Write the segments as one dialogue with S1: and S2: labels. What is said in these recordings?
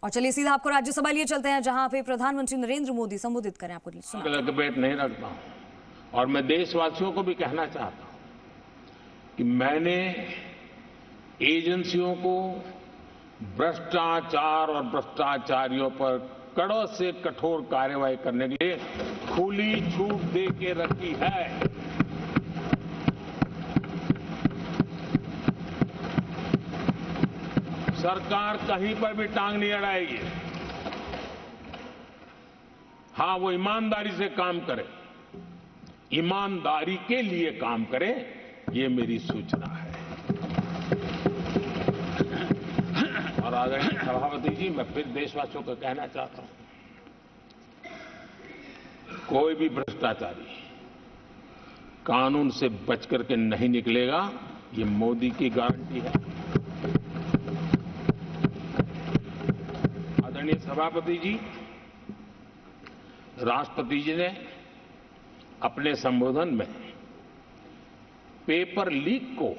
S1: और चलिए सीधा आपको राज्यसभा लिए चलते हैं, जहां पे प्रधानमंत्री नरेंद्र मोदी संबोधित करें। आपको सुना
S2: बेट नहीं रखता हूं और मैं देशवासियों को भी कहना चाहता हूं कि मैंने एजेंसियों को भ्रष्टाचार और भ्रष्टाचारियों पर कड़ों से कठोर कार्रवाई करने के लिए खुली छूट दे के रखी है। सरकार कहीं पर भी टांग नहीं अड़ाएगी। हां, वो ईमानदारी से काम करे, ईमानदारी के लिए काम करे, ये मेरी सूचना है। और आदरणीय सभापति जी, मैं फिर देशवासियों को कहना चाहता हूं, कोई भी भ्रष्टाचारी कानून से बच करके नहीं निकलेगा, ये मोदी की गारंटी है। आदरणीय सभापति जी, राष्ट्रपति जी ने अपने संबोधन में पेपर लीक को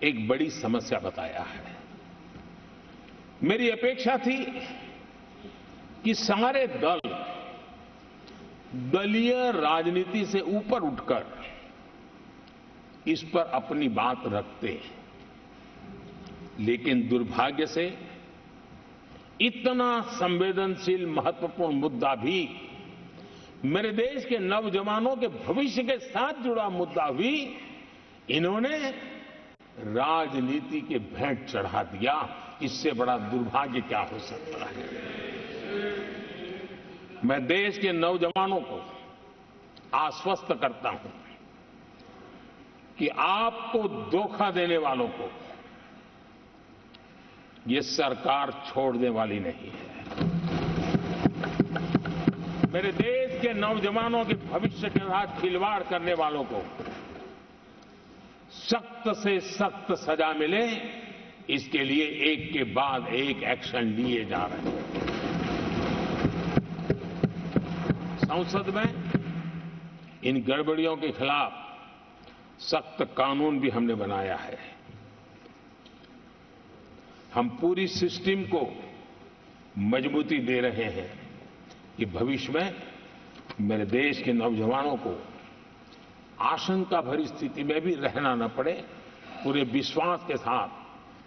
S2: एक बड़ी समस्या बताया है। मेरी अपेक्षा थी कि सारे दल दलीय राजनीति से ऊपर उठकर इस पर अपनी बात रखते, लेकिन दुर्भाग्य से इतना संवेदनशील महत्वपूर्ण मुद्दा भी, मेरे देश के नौजवानों के भविष्य के साथ जुड़ा मुद्दा भी इन्होंने राजनीति के भेंट चढ़ा दिया। इससे बड़ा दुर्भाग्य क्या हो सकता है। मैं देश के नौजवानों को आश्वस्त करता हूं कि आपको धोखा देने वालों को ये सरकार छोड़ने वाली नहीं है। मेरे देश के नौजवानों के भविष्य के साथ खिलवाड़ करने वालों को सख्त से सख्त सजा मिले, इसके लिए एक के बाद एक एक्शन लिए जा रहे हैं। संसद में इन गड़बड़ियों के खिलाफ सख्त कानून भी हमने बनाया है। हम पूरी सिस्टम को मजबूती दे रहे हैं कि भविष्य में मेरे देश के नौजवानों को आशंका भरी स्थिति में भी रहना न पड़े। पूरे विश्वास के साथ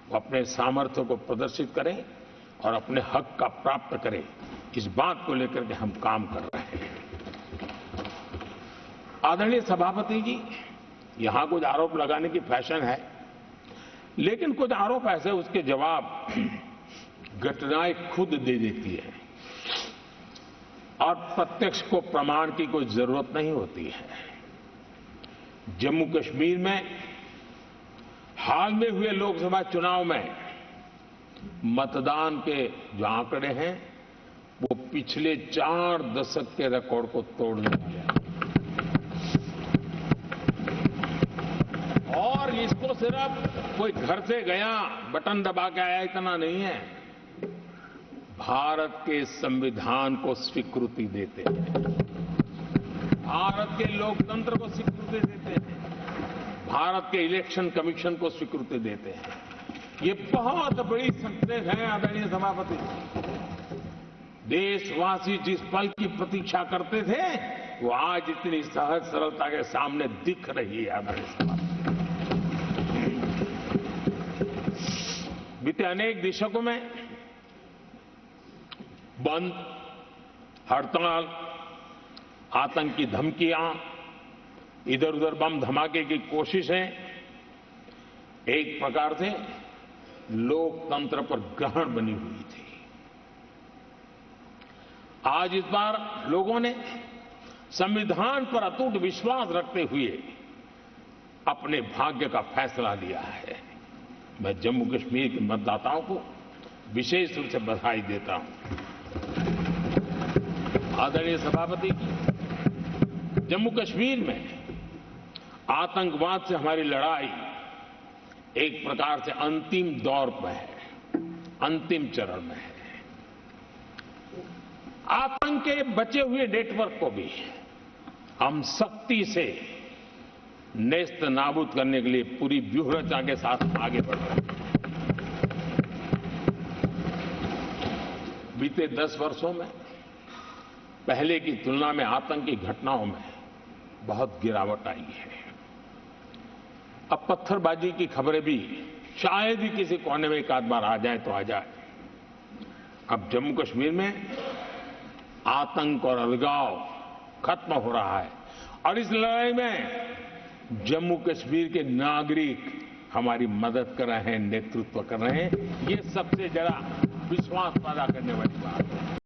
S2: वो अपने सामर्थ्य को प्रदर्शित करें और अपने हक का प्राप्त करें, इस बात को लेकर के हम काम कर रहे हैं। आदरणीय सभापति जी, यहां कुछ आरोप लगाने की फैशन है, लेकिन कुछ आरोप ऐसे उसके जवाब घटनाएं खुद दे देती है और प्रत्यक्ष को प्रमाण की कोई जरूरत नहीं होती है। जम्मू कश्मीर में हाल में हुए लोकसभा चुनाव में मतदान के जो आंकड़े हैं वो पिछले 4 दशक के रिकॉर्ड को तोड़ने वाले हैं। और इसको सिर्फ कोई घर से गया बटन दबा के आया इतना नहीं है, भारत के संविधान को स्वीकृति देते हैं, भारत के लोकतंत्र को स्वीकृति देते हैं, भारत के इलेक्शन कमीशन को स्वीकृति देते हैं। ये बहुत बड़ी सक्सेस है। आदरणीय सभापति, देशवासी जिस पल की प्रतीक्षा करते थे वो आज इतनी सहज सरलता के सामने दिख रही है। आदरणीय सभापति, बीते अनेक दशकों में बंद, हड़ताल, आतंकी धमकियां, इधर उधर बम धमाके की कोशिशें एक प्रकार से लोकतंत्र पर ग्रहण बनी हुई थी। आज इस बार लोगों ने संविधान पर अटूट विश्वास रखते हुए अपने भाग्य का फैसला लिया है। मैं जम्मू कश्मीर के मतदाताओं को विशेष रूप से बधाई देता हूं। आदरणीय सभापति, जम्मू कश्मीर में आतंकवाद से हमारी लड़ाई एक प्रकार से अंतिम दौर पर है, अंतिम चरण में है। आतंक के बचे हुए नेटवर्क को भी हम सख्ती से नेस्त नाबूद करने के लिए पूरी व्यूह रचना के साथ आगे बढ़ रहे हैं। बीते 10 वर्षों में पहले की तुलना में आतंकी घटनाओं में बहुत गिरावट आई है। अब पत्थरबाजी की खबरें भी शायद ही किसी कोने में एक आध बार आ जाए तो आ जाए। अब जम्मू कश्मीर में आतंक और अलगाव खत्म हो रहा है और इस लड़ाई में जम्मू कश्मीर के नागरिक हमारी मदद कर रहे हैं, नेतृत्व कर रहे हैं। ये सबसे जरा विश्वास पैदा करने वाली बात है।